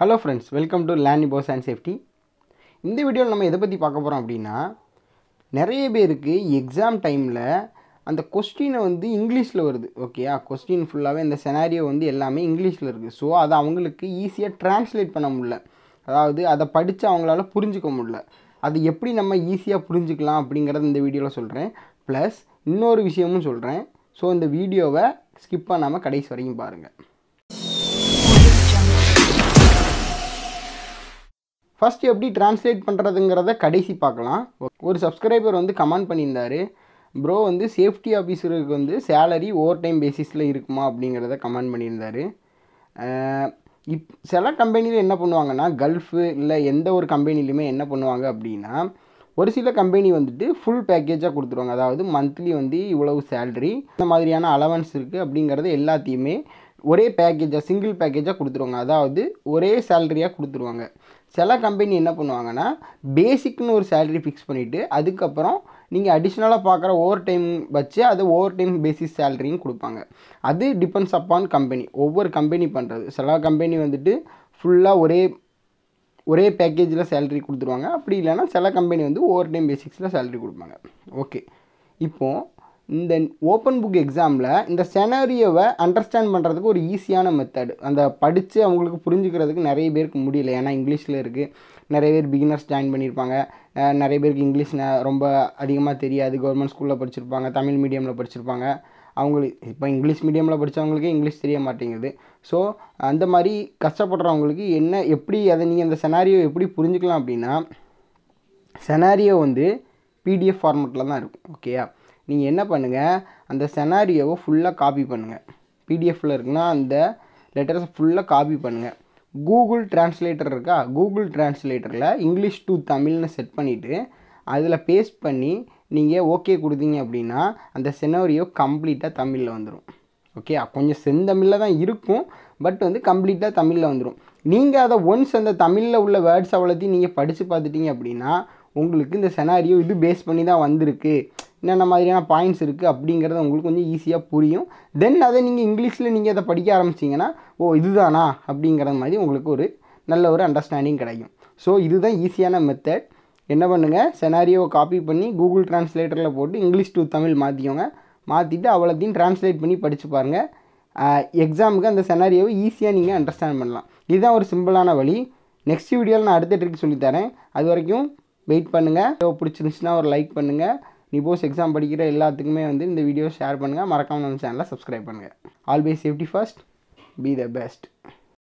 Hello friends, welcome to Nebosh and Safety. இந்த வீடியோவில் நம்ம எதை பற்றி பார்க்க போகிறோம் அப்படின்னா, நிறைய பேருக்கு எக்ஸாம் டைமில் அந்த கொஸ்டினை வந்து இங்கிலீஷில் வருது. ஓகேயா, கொஸ்டின் ஃபுல்லாகவே இந்த செனாரியோ வந்து எல்லாமே இங்கிலீஷில் இருக்குது. ஸோ அதை அவங்களுக்கு ஈஸியாக ட்ரான்ஸ்லேட் பண்ண முடியல. அதாவது அதை படித்து அவங்களால புரிஞ்சிக்க முடியல. அது எப்படி நம்ம ஈஸியாக புரிஞ்சுக்கலாம் அப்படிங்கிறத இந்த வீடியோவில் சொல்கிறேன். ப்ளஸ் இன்னொரு விஷயமும் சொல்கிறேன். ஸோ இந்த வீடியோவை ஸ்கிப் பண்ணாமல் கடைசி வரைக்கும் பாருங்கள். ஃபஸ்ட் எப்படி ட்ரான்ஸ்லேட் பண்ணுறதுங்கிறத கடைசி பார்க்கலாம். ஒரு சப்ஸ்கிரைபர் வந்து கமெண்ட் பண்ணியிருந்தார், ப்ரோ வந்து சேஃப்டி ஆஃபீஸருக்கு வந்து சேலரி ஓவர் டைம் பேசிஸில் இருக்குமா அப்படிங்கிறத கமெண்ட் பண்ணியிருந்தார். சில கம்பெனியில் என்ன பண்ணுவாங்கன்னா, கல்ஃபு இல்லை எந்த ஒரு கம்பெனிலையுமே என்ன பண்ணுவாங்க அப்படின்னா, ஒரு சில கம்பெனி வந்துட்டு ஃபுல் பேக்கேஜாக கொடுத்துருவாங்க. அதாவது மந்த்லி வந்து இவ்வளவு சேல்ரி, இந்த மாதிரியான அலவன்ஸ் இருக்குது அப்படிங்கிறது எல்லாத்தையுமே ஒரே பேக்கேஜாக சிங்கிள் பேக்கேஜாக கொடுத்துருவாங்க. அதாவது ஒரே சேலரியாக கொடுத்துருவாங்க. சில கம்பெனி என்ன பண்ணுவாங்கன்னா, பேசிக்னு ஒரு சேலரி ஃபிக்ஸ் பண்ணிவிட்டு அதுக்கப்புறம் நீங்கள் அடிஷ்னலாக பார்க்குற ஓவர் டைம் வச்சு அது ஓவர் டைம் பேசிஸ் சேலரியும் கொடுப்பாங்க. அது டிபெண்ட்ஸ் அப்பான் கம்பெனி, ஒவ்வொரு கம்பெனி பண்ணுறது. சில கம்பெனி வந்துட்டு ஃபுல்லாக ஒரே பேக்கேஜில் சேலரி கொடுத்துருவாங்க. அப்படி இல்லைன்னா சில கம்பெனி வந்து ஓவர் டைம் பேசிக்ஸில் சேலரி கொடுப்பாங்க. ஓகே, இப்போது இந்த ஓப்பன் புக் எக்ஸாமில் இந்த செனாரியோவை அண்டர்ஸ்டாண்ட் பண்ணுறதுக்கு ஒரு ஈஸியான மெத்தட், அந்த படித்து அவங்களுக்கு புரிஞ்சுக்கிறதுக்கு நிறைய பேருக்கு முடியல. ஏன்னா இங்கிலீஷில் இருக்குது. நிறைய பேர் பிகினர்ஸ் ஜாயின் பண்ணியிருப்பாங்க. நிறைய பேருக்கு இங்கிலீஷ் ரொம்ப அதிகமாக தெரியாது. கவர்மெண்ட் ஸ்கூலில் படிச்சிருப்பாங்க, தமிழ் மீடியமில் படிச்சிருப்பாங்க. அவங்களுக்கு இப்போ இங்கிலீஷ் மீடியமில் படித்தவங்களுக்கே இங்கிலீஷ் தெரிய மாட்டேங்குது. ஸோ அந்த மாதிரி கஷ்டப்படுறவங்களுக்கு எப்படி அதை நீங்கள் அந்த செனாரியோ எப்படி புரிஞ்சுக்கலாம் அப்படின்னா, செனாரியோ வந்து பிடிஎஃப் ஃபார்மெட்டில் தான் இருக்கும். ஓகேயா, நீங்கள் என்ன பண்ணுங்கள், அந்த செனாரியோவை ஃபுல்லாக காப்பி பண்ணுங்கள். பிடிஎஃப்பில் இருக்குன்னா அந்த லெட்டர்ஸை ஃபுல்லாக காப்பி பண்ணுங்கள். கூகுள் டிரான்ஸ்லேட்டர் இருக்கா, கூகுள் டிரான்ஸ்லேட்டரில் இங்கிலீஷ் டு தமிழ்னு செட் பண்ணிவிட்டு அதில் பேஸ்ட் பண்ணி நீங்கள் ஓகே கொடுத்தீங்க அப்படின்னா அந்த செனாரியோ கம்ப்ளீட்டாக தமிழில் வந்துடும். ஓகே, கொஞ்சம் செந்தமிழில் தான் இருக்கும், பட் வந்து கம்ப்ளீட்டாக தமிழில் வந்துடும். நீங்கள் அதை ஒன்ஸ் அந்த தமிழில் உள்ள வேர்ட்ஸ் அவ்வளோத்தையும் நீங்கள் படித்து பார்த்துட்டீங்க அப்படின்னா உங்களுக்கு இந்த செனாரியோ இது பேஸ் பண்ணி தான் வந்திருக்கு, என்னென்ன மாதிரியான பாயிண்ட்ஸ் இருக்குது அப்படிங்கிறது உங்களுக்கு கொஞ்சம் ஈஸியாக புரியும். தென் அதை நீங்கள் இங்கிலீஷில் நீங்கள் அதை படிக்க ஆரம்பிச்சிங்கன்னா, ஓ இதுதானா அப்படிங்கிற மாதிரி உங்களுக்கு ஒரு நல்ல ஒரு அண்டர்ஸ்டாண்டிங் கிடைக்கும். ஸோ இதுதான் ஈஸியான மெத்தட். என்ன பண்ணுங்கள், செனாரியோவை காப்பி பண்ணி கூகுள் டிரான்ஸ்லேட்டரில் போட்டு இங்கிலீஷ் டு தமிழ் மாற்றிக்கோங்க. மாற்றிட்டு அவ்வளோத்தையும் டிரான்ஸ்லேட் பண்ணி படித்து பாருங்கள். எக்ஸாமுக்கு அந்த செனாரியோவை ஈஸியாக நீங்கள் அண்டர்ஸ்டாண்ட் பண்ணலாம். இதுதான் ஒரு சிம்பிளான வழி. நெக்ஸ்ட் வீடியோவில் நான் அடுத்த ட்ரிக் சொல்லித்தரேன். அது வரைக்கும் வெயிட் பண்ணுங்கள். பிடிச்சிருந்துச்சுன்னா ஒரு லைக் பண்ணுங்கள். நிபோஷ் எக்ஸாம் படிக்கிற எல்லாத்துக்குமே வந்து இந்த வீடியோ ஷேர் பண்ணுங்கள். மறக்காமல் நம்ம சேனலை சப்ஸ்கிரைப் பண்ணுங்கள். Always safety first, be the best.